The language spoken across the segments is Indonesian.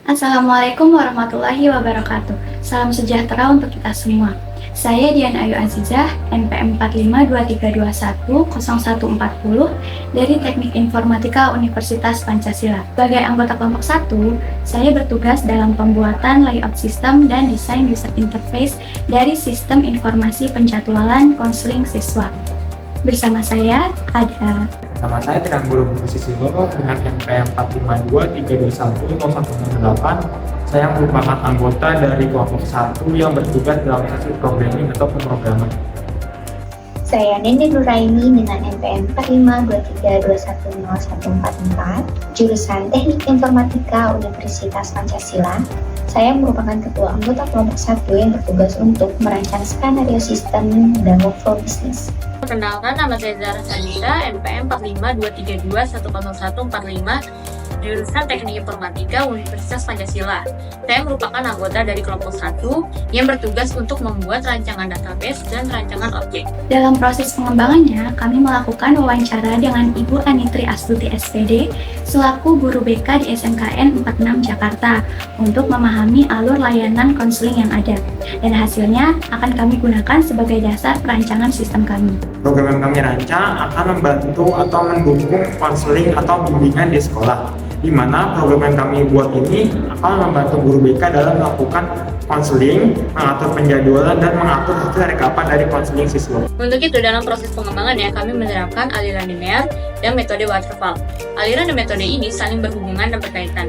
Assalamualaikum warahmatullahi wabarakatuh. Salam sejahtera untuk kita semua. Saya Dian Ayu Azizah, NPM 4523210140 dari Teknik Informatika Universitas Pancasila. Sebagai anggota kelompok 1, saya bertugas dalam pembuatan layout sistem dan desain user interface dari sistem informasi penjadwalan konseling siswa. Bersama saya ada Nama saya Trian Guru Sisilo dengan NPM 452321018. Saya merupakan anggota dari kelompok 1 yang bertugas dalam sesi programming atau pemrograman. Saya Nindi Nuraini dengan NPM 45232101144, jurusan Teknik Informatika Universitas Pancasila. Saya merupakan ketua anggota kelompok 1 yang bertugas untuk merancang skenario sistem dan workflow bisnis. Perkenalkan, nama saya Zara Sadita, NPM 45223210145, jurusan Teknik Informatika Universitas Pancasila. Saya merupakan anggota dari kelompok 1 yang bertugas untuk membuat rancangan database dan rancangan objek. Dalam proses pengembangannya, kami melakukan wawancara dengan Ibu Anitri Astuti SPD selaku guru BK di SMKN 46 Jakarta untuk memahami alur layanan konseling yang ada. Dan hasilnya akan kami gunakan sebagai dasar perancangan sistem kami. Program yang kami rancang akan membantu atau mendukung konseling atau bimbingan di sekolah, di mana program yang kami buat ini akan membantu guru BK dalam melakukan konseling, mengatur penjadwalan, dan mengatur hasil rekapan dari konseling siswa. Untuk itu, dalam proses pengembangannya, kami menerapkan aliran linear dan metode waterfall. Aliran dan metode ini saling berhubungan dan berkaitan.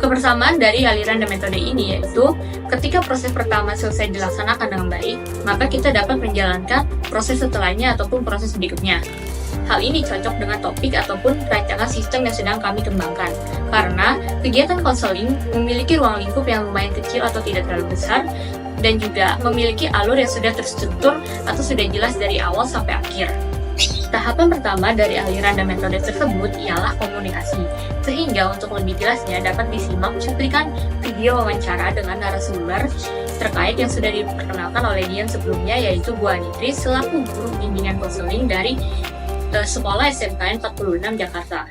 Kebersamaan dari aliran dan metode ini yaitu ketika proses pertama selesai dilaksanakan dengan baik, maka kita dapat menjalankan proses setelahnya ataupun proses berikutnya. Hal ini cocok dengan topik ataupun rancangan sistem yang sedang kami kembangkan, karena kegiatan konseling memiliki ruang lingkup yang lumayan kecil atau tidak terlalu besar, dan juga memiliki alur yang sudah terstruktur atau sudah jelas dari awal sampai akhir. Tahapan pertama dari aliran dan metode tersebut ialah komunikasi, sehingga untuk lebih jelasnya dapat disimak cuplikan video wawancara dengan narasumber terkait yang sudah diperkenalkan oleh Dian sebelumnya, yaitu Bu Anitri selaku guru bimbingan konseling dari Sekolah SMKN 46 Jakarta.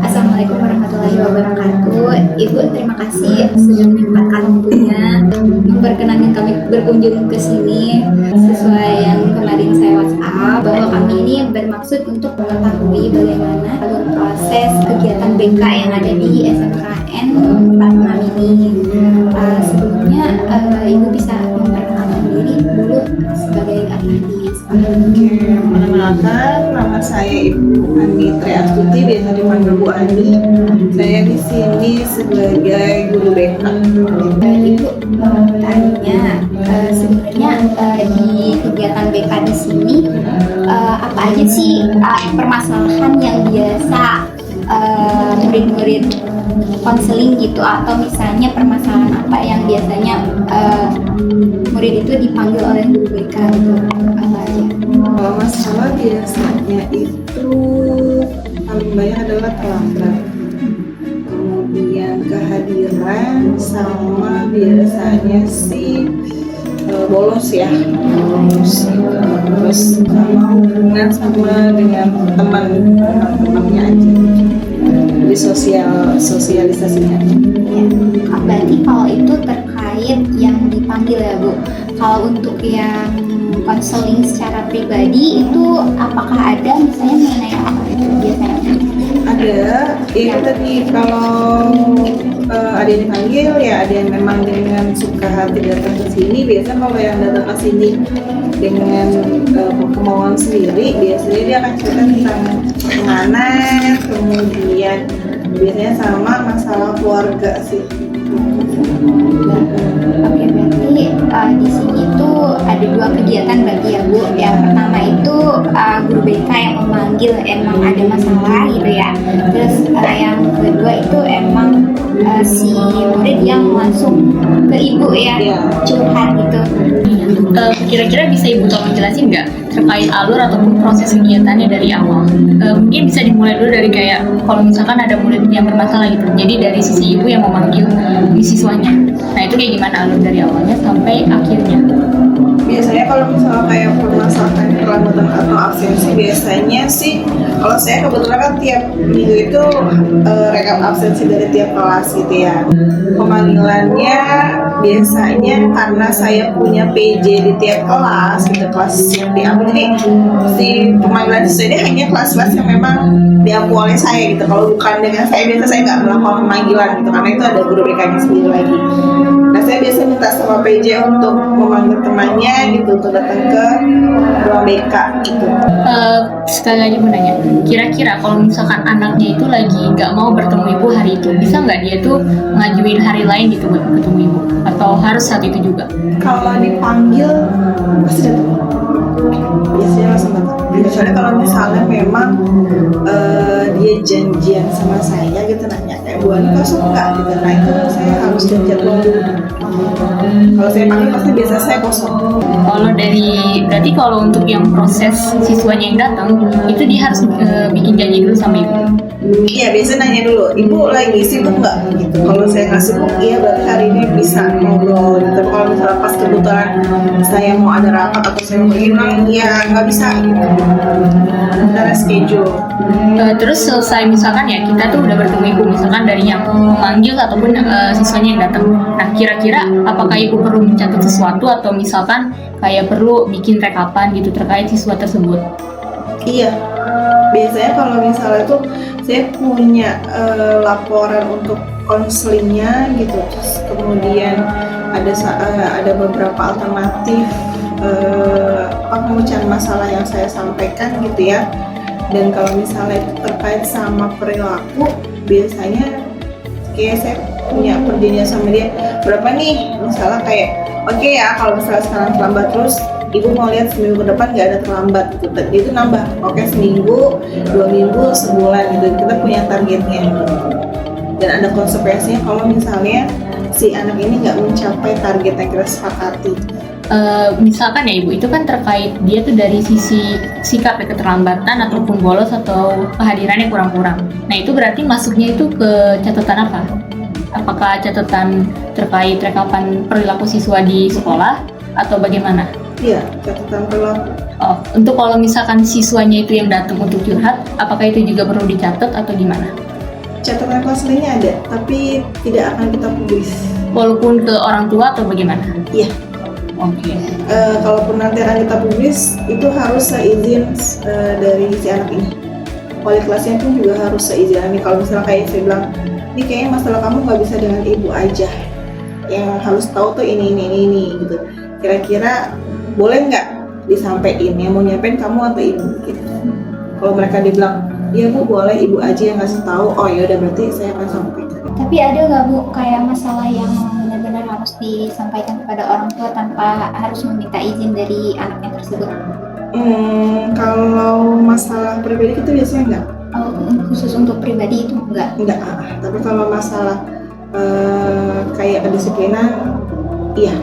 Assalamualaikum warahmatullahi wabarakatuh. Ibu, terima kasih sudah menyempatkan waktunya memperkenankan kami berkunjung ke sini. Sesuai yang kemarin saya WhatsApp, bahwa kami ini bermaksud untuk mengetahui bagaimana alur proses kegiatan BK yang ada di SMKN 46 ini. Sebelumnya, Ibu bisa memperkenalkan diri dulu sebagai ahli. Perkenalkan, nama saya Ibu Anitri Astuti, biasa dipanggil Bu Ani. Saya di sini sebagai guru BK. Ibu mau tanya, sebenarnya di kegiatan BK di sini apa aja sih permasalahan yang biasa murid-murid konseling gitu, atau misalnya permasalahan apa yang biasanya murid itu dipanggil oleh guru BK gitu, apa aja? Kalau masalah biasanya itu paling banyak adalah terlambat, kemudian kehadiran, sama biasanya sih bolos ya, terus sama hubungan sama dengan teman-temannya aja, jadi sosialisasinya. Ya, berarti kalau itu terkait yang dipanggil ya Bu. Kalau untuk yang konseling secara pribadi itu apakah ada misalnya mengenai apa itu biasanya? Ada, itu tadi kalau ada yang dipanggil ya, ada yang memang dengan suka hati datang ke sini. Biasanya kalau yang datang ke sini dengan kemauan sendiri, biasanya dia akan cerita tentang pertemanan, kemudian biasanya sama masalah keluarga sih. Oke, berarti di sini tuh ada dua kegiatan berarti ya Bu. Yang pertama itu guru BK yang memanggil emang ada masalah gitu ya. Terus yang kedua itu emang si murid yang langsung ke Ibu ya, curhat gitu. Kira-kira bisa Ibu tolong jelasin nggak terkait alur ataupun proses kegiatannya dari awal? Mungkin bisa dimulai dulu dari kayak kalau misalkan ada murid yang bermasalah gitu, jadi dari sisi Ibu yang memanggil siswanya. Nah itu kayak gimana alur dari awalnya sampai akhirnya? Biasanya kalau misalnya kayak permasalahan kelambatan atau absensi, biasanya sih kalau saya kebetulan kan tiap minggu itu rekap absensi dari tiap kelas gitu ya. Pemanggilannya biasanya karena saya punya PJ di tiap kelas gitu, kelas yang diambil, jadi si pemanggilan siswa ini hanya kelas-kelas yang memang diampu oleh saya gitu. Kalau bukan dengan saya, biasa saya nggak melakukan pemanggilan gitu, karena itu ada guru BK-nya sendiri lagi. Nah, saya biasa minta sama PJ untuk memanggil temannya gitu untuk datang ke ruang BK gitu. Sekali lagi mau nanya, kira-kira kalau misalkan anaknya itu lagi nggak mau bertemu ibu hari itu, bisa nggak dia tuh ngajuin hari lain gitu buat bertemu ibu? Atau harus saat itu juga? Kalau dipanggil pasti datang. Biasanya langsung datang. Kecuali kalau misalnya memang dia janjian sama saya gitu, nanya kayak Bu Ani kosong nggak gitu, nah itu saya harus jadwal dulu. Kalau saya panggil pasti biasa saya kosong. Kalau berarti kalau untuk yang proses siswanya yang datang, itu dia harus bikin janji dulu sama ibu. Iya, biasa nanya dulu, ibu lagi sibuk nggak gitu. Kalau saya nggak sibuk, iya berarti hari ini bisa ngobrol gitu. Tapi kalau misalnya pas kebetulan saya mau ada rapat atau saya mau pergi, ya nggak bisa gitu. Antara schedule. Terus selesai misalkan ya kita tuh udah bertemu ibu, misalkan dari yang memanggil ataupun siswanya yang datang. Nah, kira-kira apakah ibu perlu mencatat sesuatu atau misalkan kayak perlu bikin rekapan gitu terkait siswa tersebut? Iya, biasanya kalau misalnya tuh saya punya laporan untuk konselingnya gitu, terus kemudian ada beberapa alternatif pemecahan masalah yang saya sampaikan gitu ya. Dan kalau misalnya itu terkait sama perilaku, biasanya kayak saya punya perjanjian sama dia berapa nih, misalnya kayak oke ya, kalau misalnya sekarang terlambat terus ibu mau lihat seminggu ke depan nggak ada terlambat gitu, itu nambah oke seminggu, 2 minggu, sebulan gitu, kita punya targetnya gitu. Dan ada konsekuensinya kalau misalnya si anak ini nggak mencapai target yang kita sepakati. Misalkan ya ibu, itu kan terkait dia tuh dari sisi sikap ya, keterlambatan ataupun bolos atau kehadirannya kurang-kurang. Nah itu berarti masuknya itu ke catatan apa? Apakah catatan terkait rekapan perilaku siswa di sekolah atau bagaimana? Iya, catatan perilaku. Oh, untuk kalau misalkan siswanya itu yang datang untuk curhat, apakah itu juga perlu dicatat atau gimana? Catatan konselingnya ada, tapi tidak akan kita publis. Walaupun ke orang tua atau bagaimana? Iya. Oke. Kalaupun nanti akan kita publis, itu harus seizin dari si anak ini. Wali kelasnya pun juga harus seizin. Ini kalau misalnya kayak saya bilang, ini kayaknya masalah kamu nggak bisa dengan ibu aja. Yang harus tahu tuh ini gitu. Kira-kira boleh nggak disampaikan? Yang mau nyampein kamu atau ibu? Gitu. Kalau mereka dibilang, iya bu boleh, ibu aja yang ngasih tahu. Oh ya udah, berarti saya akan sampaikan. Tapi ada nggak Bu kayak masalah yang benar-benar harus disampaikan kepada orang tua tanpa harus meminta izin dari anaknya tersebut? Kalau masalah pribadi kita biasanya enggak. Khusus untuk pribadi itu enggak? Enggak. Tapi kalau masalah kayak kedisiplinan, iya,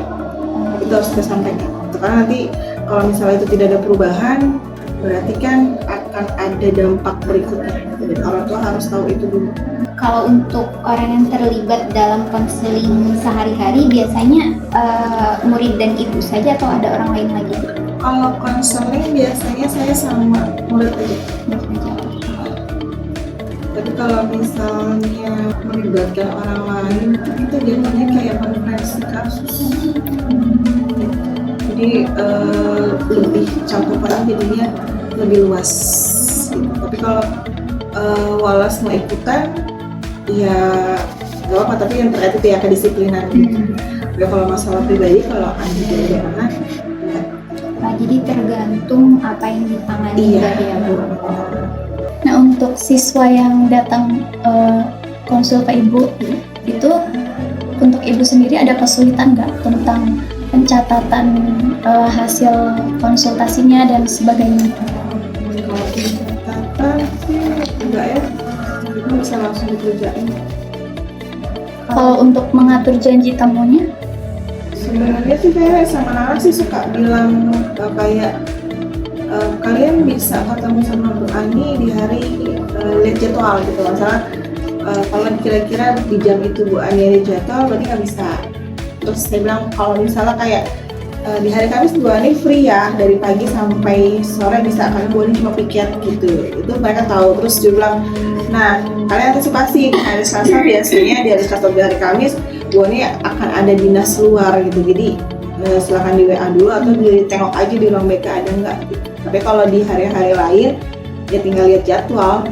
itu harus kita sampaikan. Karena nanti kalau misalnya itu tidak ada perubahan, berarti kan akan ada dampak berikutnya. Jadi orang tua harus tahu itu dulu. Kalau untuk orang yang terlibat dalam konseling sehari-hari, biasanya murid dan ibu saja atau ada orang lain lagi? Kalau konseling biasanya saya sama murid aja. Tapi kalau misalnya melibatkan orang lain, itu jadinya kayak konferensi kasus. Jadi lebih cakupannya jadinya lebih luas. Tapi kalau walas mau ikutan, ya gak apa, tapi yang terkait itu ya kedisiplinan gitu. Ya kalau masalah pribadi, kalau ada dari anak, Nah, jadi tergantung apa yang ditangani dari ya Bu. Nah, untuk siswa yang datang konsul ke ibu, itu untuk ibu sendiri ada kesulitan nggak tentang pencatatan hasil konsultasinya dan sebagainya? kalau catatan sih enggak ya, itu bisa langsung dikerjain. Kalau untuk mengatur janji temunya, Sebenarnya sih saya sama Nara sih suka bilang kayak kalian bisa ketemu sama Bu Ani di hari lihat jadwal gitu. Misalnya kalau kira-kira di jam itu Bu Ani ada jadwal, berarti nggak bisa. Terus saya bilang kalau misalnya kayak di hari Kamis Bu Ani free ya, dari pagi sampai sore bisa, kalian Bu Ani cuma piket gitu. Itu mereka tahu. Terus dia bilang, nah kalian antisipasi di hari Selasa biasanya di hari Selasa di hari Kamis Bu Ani akan ada dinas luar gitu. Jadi silakan di WA dulu atau ditengok aja di ruang BK ada nggak. Tapi kalau di hari-hari lain ya tinggal lihat jadwal.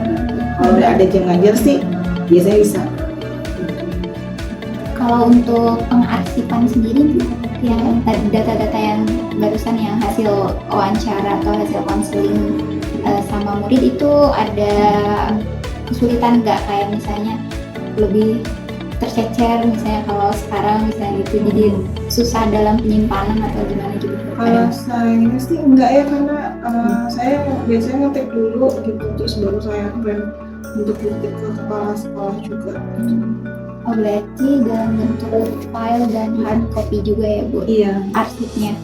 Kalau udah ada jam ngajar sih biasanya bisa. Kalau untuk pengarsipan sendiri, yang data-data yang barusan yang hasil wawancara atau hasil konseling sama murid itu ada kesulitan nggak, kayak misalnya lebih tercecer misalnya kalau sekarang misalnya gitu, jadi susah dalam penyimpanan atau gimana gitu? Kalau saya sih enggak ya, karena saya biasanya ngetik dulu gitu, terus baru saya print untuk ngetik ke kepala sekolah juga. Oh berarti dalam bentuk file dan hard copy juga ya Bu? Iya. Arsipnya.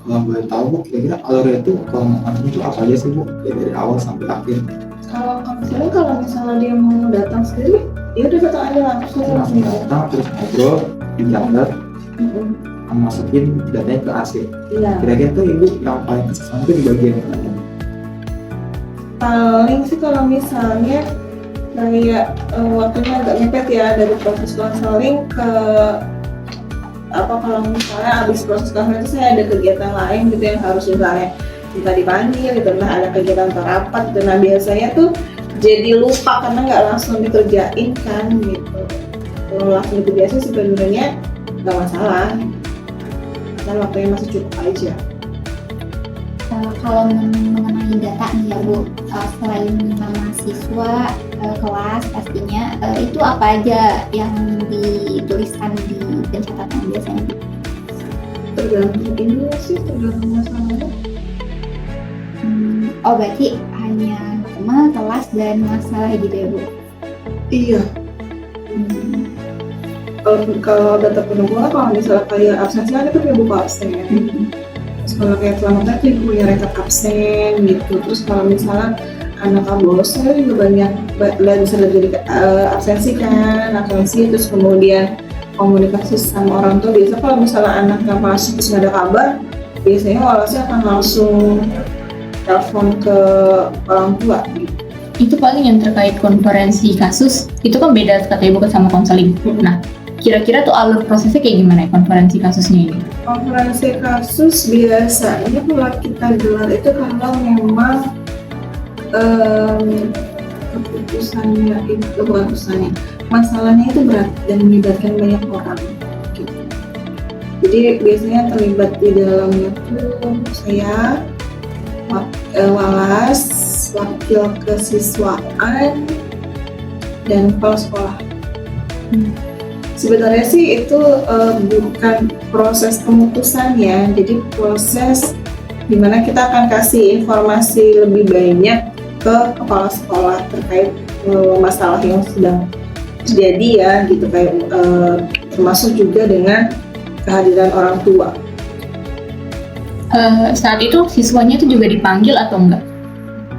Kalau boleh tahu Bu, kira-kira alurnya itu kalau mau itu apa aja sih Bu? Kayak dari awal sampai akhir. Kalau konseling kalau misalnya dia mau datang sendiri, dia udah datang aja langsung. Langsung datang terus ngobrol, dicatat, masukin datanya ke AC. Iya. Kira-kira tuh Ibu yang paling kesusahan itu di bagian mana? Paling sih kalau misalnya kayak waktunya agak mepet ya dari proses konseling ke kalau misalnya habis proses konseling itu saya ada kegiatan lain gitu yang harus misalnya kita dipanggil gitu, nah ada kegiatan rapat gitu, nah biasanya tuh jadi lupa karena nggak langsung dikerjain kan gitu. Kalau langsung dikerjain sih sebenarnya nggak masalah, karena waktunya masih cukup aja. Kalau mengenai data nih ya Bu, selain nama siswa, kelas pastinya, itu apa aja yang dituliskan di pencatatan biasanya? Tergantung ini sih, tergantung masalahnya. Oh berarti hanya nama, kelas, dan masalah gitu ya Bu? Iya. Kalau data penumpang kalau misalnya kayak absensi kan itu punya buku absen. Terus kalau kayak selamatnya itu punya rekap absen gitu. Terus kalau misalnya anak bolosnya juga banyak bisa jadi absensi kan, absensi. Terus kemudian komunikasi sama orang tua, biasa kalau misalnya anak nggak masuk terus nggak ada kabar, biasanya walasnya akan langsung telepon ke orang tua gitu. Itu paling yang terkait konferensi kasus, itu kan beda kata Ibu sama konseling. Nah, kira-kira tuh alur prosesnya kayak gimana ya konferensi kasusnya ini? Konferensi kasus biasanya kalau kita gelar itu kalau memang keputusannya itu bukan keputusannya, masalahnya itu berat dan melibatkan banyak orang gitu. Jadi biasanya terlibat di dalamnya tuh saya, walas, wakil kesiswaan, dan kepala sekolah. Sebenarnya sih itu bukan proses pemutusan ya, jadi proses dimana kita akan kasih informasi lebih banyak ke kepala sekolah terkait masalah yang sedang terjadi ya gitu, kayak termasuk juga dengan kehadiran orang tua. Saat itu siswanya itu juga dipanggil atau enggak?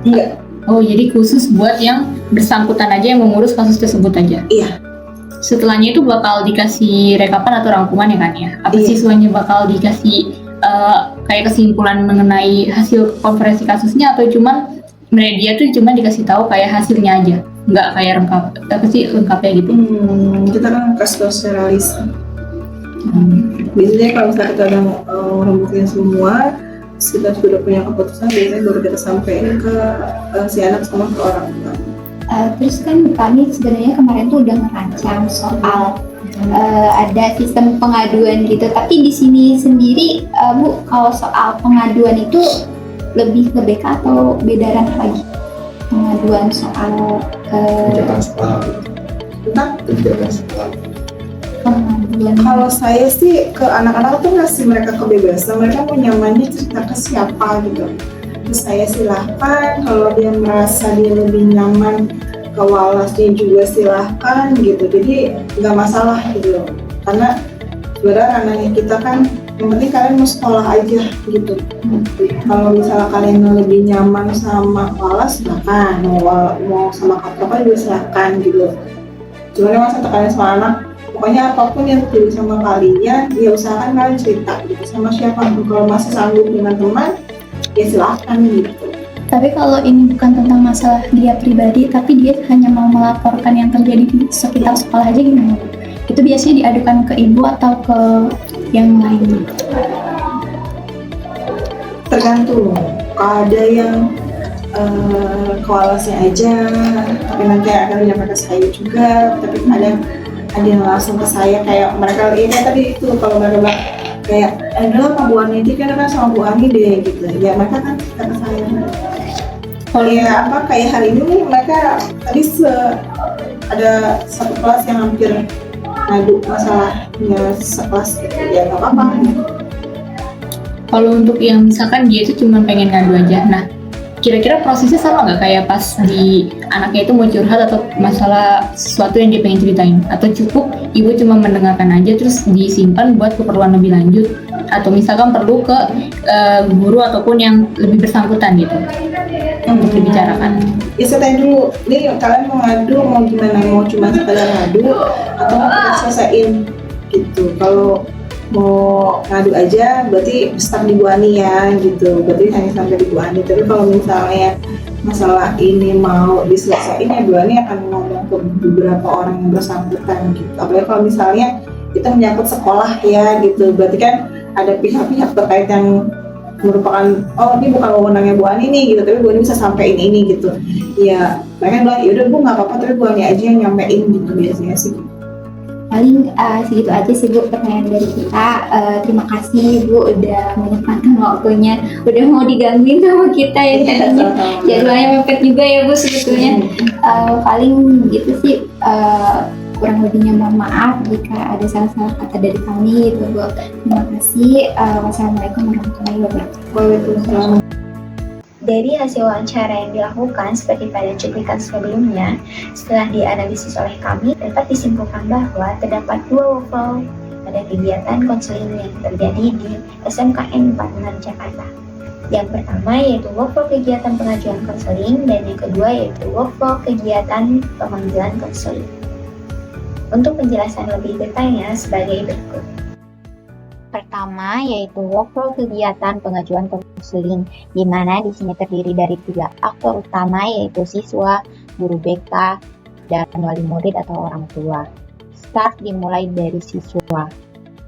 Enggak. Oh jadi khusus buat yang bersangkutan aja yang mengurus kasus tersebut aja? Iya. Setelahnya itu bakal dikasih rekapan atau rangkuman ya kan ya? Apa Iya. siswanya bakal dikasih kayak kesimpulan mengenai hasil konferensi kasusnya, atau cuman media tuh cuma dikasih tahu kayak hasilnya aja, nggak kayak lengkapnya gitu? Kita kan kasih secara lisan. Biasanya kalau misalnya kita udah merembukin semua, kita sudah punya keputusan, biasanya baru kita sampaikan ke si anak sama ke orang tua. Terus kan kami sebenarnya kemarin tuh udah merancang soal ada sistem pengaduan gitu, tapi di sini sendiri Bu, kalau soal pengaduan itu lebih ke BK atau beda ranah lagi? Pengaduan soal Kebijakan sekolah. Tentang Kebijakan sekolah. pengaduan. kalau saya sih ke anak-anak tuh ngasih mereka kebebasan, mereka mau nyamannya cerita ke siapa gitu. Terus saya silahkan, kalau dia merasa dia lebih nyaman ke walasnya juga silahkan gitu. Jadi nggak masalah gitu, karena sebenarnya ranahnya kita kan yang penting kalian mau sekolah aja gitu. Kalau misalnya kalian lebih nyaman sama walas silahkan, mau sama kakak juga silahkan gitu. Cuman masa tekanan sama anak pokoknya apapun yang terjadi sama kalian, ya usahakan kalian cerita gitu sama siapa. Kalau masih sanggup dengan teman, ya silahkan gitu. Tapi kalau ini bukan tentang masalah dia pribadi, tapi dia hanya mau melaporkan yang terjadi di sekitar sekolah aja gimana? Itu biasanya diadukan ke ibu atau ke yang lain? Tergantung. Kalau ada yang koalisinya aja, tapi nanti akan menyampaikan ke saya juga. Tapi ada yang langsung ke saya, kayak mereka ini tadi itu, kalau mereka bilang kayak adalah Pak Bu Ani itu kan sama Bu Ani deh gitu. Ya mereka kan kata saya. Kalau ya apa kayak hari ini mereka tadi ada satu kelas yang hampir ngadu masalahnya sekelas gitu. Ya nggak apa-apa. Kalau untuk yang misalkan dia itu cuma pengen ngadu aja, nah kira-kira prosesnya sama nggak kayak pas di anaknya itu mau curhat atau masalah sesuatu yang dia pengen ceritain, atau cukup ibu cuma mendengarkan aja terus disimpan buat keperluan lebih lanjut, atau misalkan perlu ke guru ataupun yang lebih bersangkutan gitu untuk dibicarakan. Ya saya tanya dulu, nih kalian mau ngadu mau gimana, mau cuma sekedar ngadu atau mau kita selesaiin gitu. Kalau mau ngadu aja berarti start di Bu Ani ya gitu, berarti hanya sampai di Bu Ani. Tapi kalau misalnya masalah ini mau diselesaikan ya Bu Ani akan ngomong ke beberapa orang yang bersangkutan gitu. Apalagi kalau misalnya kita menyangkut sekolah ya gitu, berarti kan ada pihak-pihak terkait yang merupakan ini bukan wewenangnya Bu Ani nih gitu, tapi Bu Ani bisa sampai ini gitu. Ya mereka bilang ya udah Bu nggak apa-apa, tapi Bu Ani aja yang nyampein gitu biasanya sih. Paling segitu aja sih Bu pertanyaan dari kita. Terima kasih Bu udah menyempatkan waktunya, udah mau digangguin sama kita ya tadinya jadwalnya mepet juga ya Bu sebetulnya. Paling gitu sih, kurang lebihnya mohon maaf jika ada salah-salah kata dari kami gitu Bu. Terima kasih. Wassalamualaikum warahmatullahi wabarakatuh. Waalaikumsalam. Dari hasil wawancara yang dilakukan seperti pada cuplikan sebelumnya, setelah dianalisis oleh kami, dapat disimpulkan bahwa terdapat dua WFO pada kegiatan konseling yang terjadi di SMKN 46 Jakarta. Yang pertama yaitu WFO kegiatan pengajuan konseling, dan yang kedua yaitu WFO kegiatan pemanggilan konseling. Untuk penjelasan lebih detailnya sebagai berikut. Pertama yaitu workflow kegiatan pengajuan konseling, di mana di sini terdiri dari 3 aktor utama yaitu siswa, guru BK, dan wali murid atau orang tua. Start dimulai dari siswa,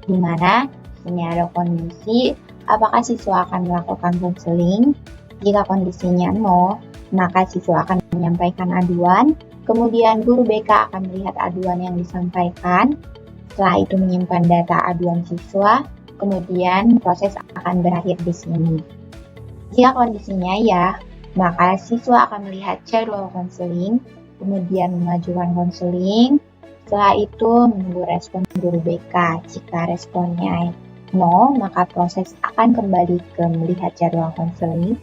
di mana ini ada kondisi apakah siswa akan melakukan konseling. Jika kondisinya no, maka siswa akan menyampaikan aduan. Kemudian guru BK akan melihat aduan yang disampaikan. Setelah itu menyimpan data aduan siswa, kemudian proses akan berakhir di sini. Jika kondisinya ya, maka siswa akan melihat jadwal konseling, kemudian mengajukan konseling. Setelah itu menunggu respon guru BK. Jika responnya no, maka proses akan kembali ke melihat jadwal konseling.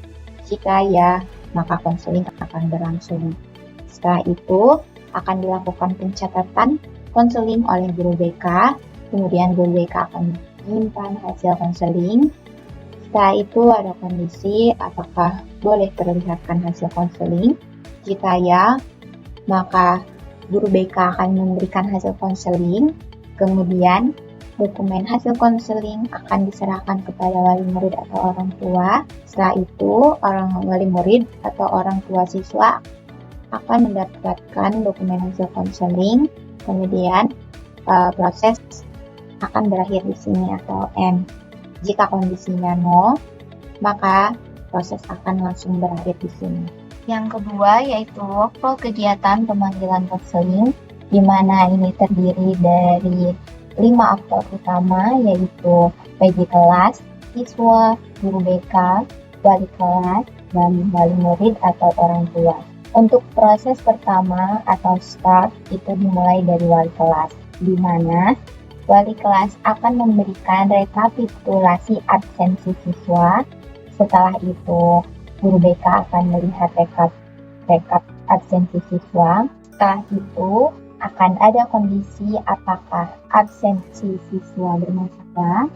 Jika ya, maka konseling akan berlangsung. Setelah itu akan dilakukan pencatatan konseling oleh guru BK, kemudian guru BK akan menyimpan hasil konseling. Setelah itu ada kondisi apakah boleh perlihatkan hasil konseling. Jika ya, maka guru BK akan memberikan hasil konseling, kemudian dokumen hasil konseling akan diserahkan kepada wali murid atau orang tua. Setelah itu, orang wali murid atau orang tua siswa akan mendapatkan dokumen hasil konseling. Kemudian proses akan berakhir di sini atau end. Jika kondisinya no, maka proses akan langsung berakhir di sini. Yang kedua yaitu workflow kegiatan pemanggilan konseling, di mana ini terdiri dari 5 aktor utama yaitu PJ kelas, siswa, guru BK, wali kelas, dan wali murid atau orang tua. Untuk proses pertama atau start itu dimulai dari wali kelas, di mana wali kelas akan memberikan rekapitulasi absensi siswa. Setelah itu, guru BK akan melihat rekap absensi siswa. Setelah itu, akan ada kondisi apakah absensi siswa bermasalah.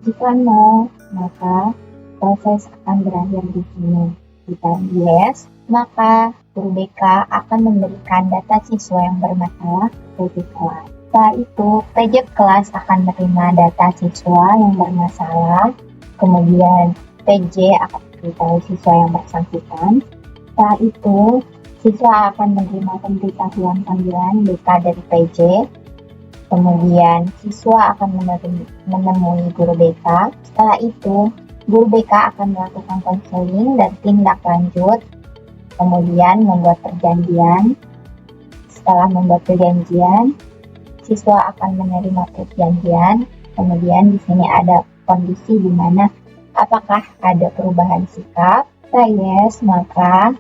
Jika no, maka proses akan berakhir di sini. Jika yes, maka guru BK akan memberikan data siswa yang bermasalah ke kelas. Setelah itu, PJ kelas akan menerima data siswa yang bermasalah, kemudian PJ akan memberitahu siswa yang bersangkutan. Setelah itu, siswa akan menerima pemberitahuan panggilan BK dari PJ. Kemudian, siswa akan menemui guru BK. Setelah itu, guru BK akan melakukan konseling dan tindak lanjut. Kemudian, membuat perjanjian. Setelah membuat perjanjian, siswa akan menerima perjanjian. Kemudian, di sini ada kondisi di mana apakah ada perubahan sikap. Jika yes, maka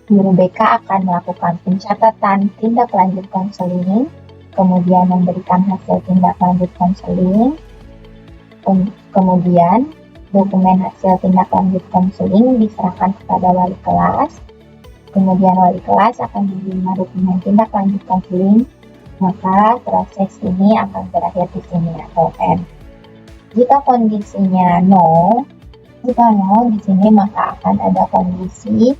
guru BK akan melakukan pencatatan tindak lanjut konseling, kemudian memberikan hasil tindak lanjut konseling, kemudian dokumen hasil tindak lanjut konseling diserahkan kepada wali kelas, kemudian wali kelas akan menerima dokumen tindak lanjut konseling, maka proses ini akan berakhir di sini atau N. Jika kondisinya no, di sini maka akan ada kondisi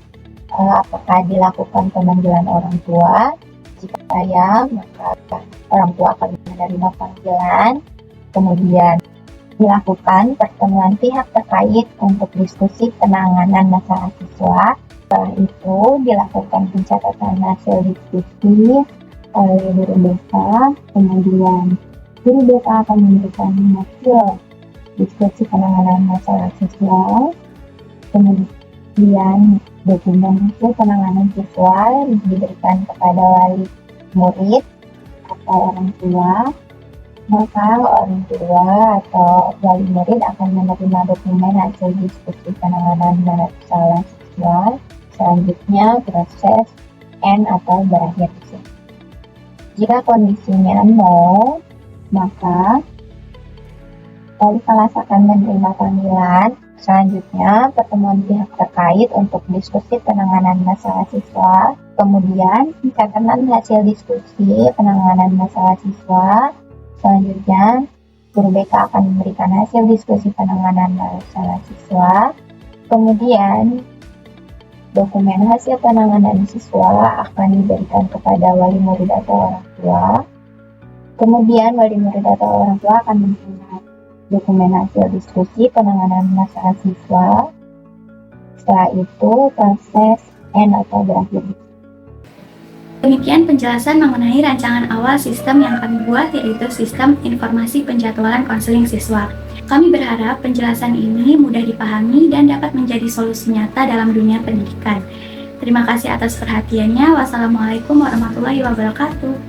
apakah dilakukan pemanggilan orang tua. Jika ya, maka orang tua akan menerima panggilan, kemudian dilakukan pertemuan pihak terkait untuk diskusi penanganan masalah siswa. Setelah itu dilakukan pencatatan hasil diskusi oleh guru BK, kemudian guru BK akan memberikan hasil diskusi penanganan masalah siswa, kemudian dokumen hasil penanganan siswa diberikan kepada wali murid atau orang tua, maka orang tua atau wali murid akan menerima dokumen hasil diskusi penanganan masalah siswa. Selanjutnya proses N atau berakhir di sini. Jika kondisinya no, maka wali kelas akan menerima panggilan. Selanjutnya, pertemuan pihak terkait untuk diskusi penanganan masalah siswa. Kemudian, pencatatan hasil diskusi penanganan masalah siswa. Selanjutnya, guru BK akan memberikan hasil diskusi penanganan masalah siswa. Kemudian, dokumen hasil penanganan siswa akan diberikan kepada wali murid atau orang tua. Kemudian, wali murid atau orang tua akan menerima dokumen hasil diskusi penanganan masalah siswa. Setelah itu proses N atau berakhir. Demikian penjelasan mengenai rancangan awal sistem yang kami buat, yaitu sistem informasi penjadwalan konseling siswa. Kami berharap penjelasan ini mudah dipahami dan dapat menjadi solusi nyata dalam dunia pendidikan. Terima kasih atas perhatiannya. Wassalamualaikum warahmatullahi wabarakatuh.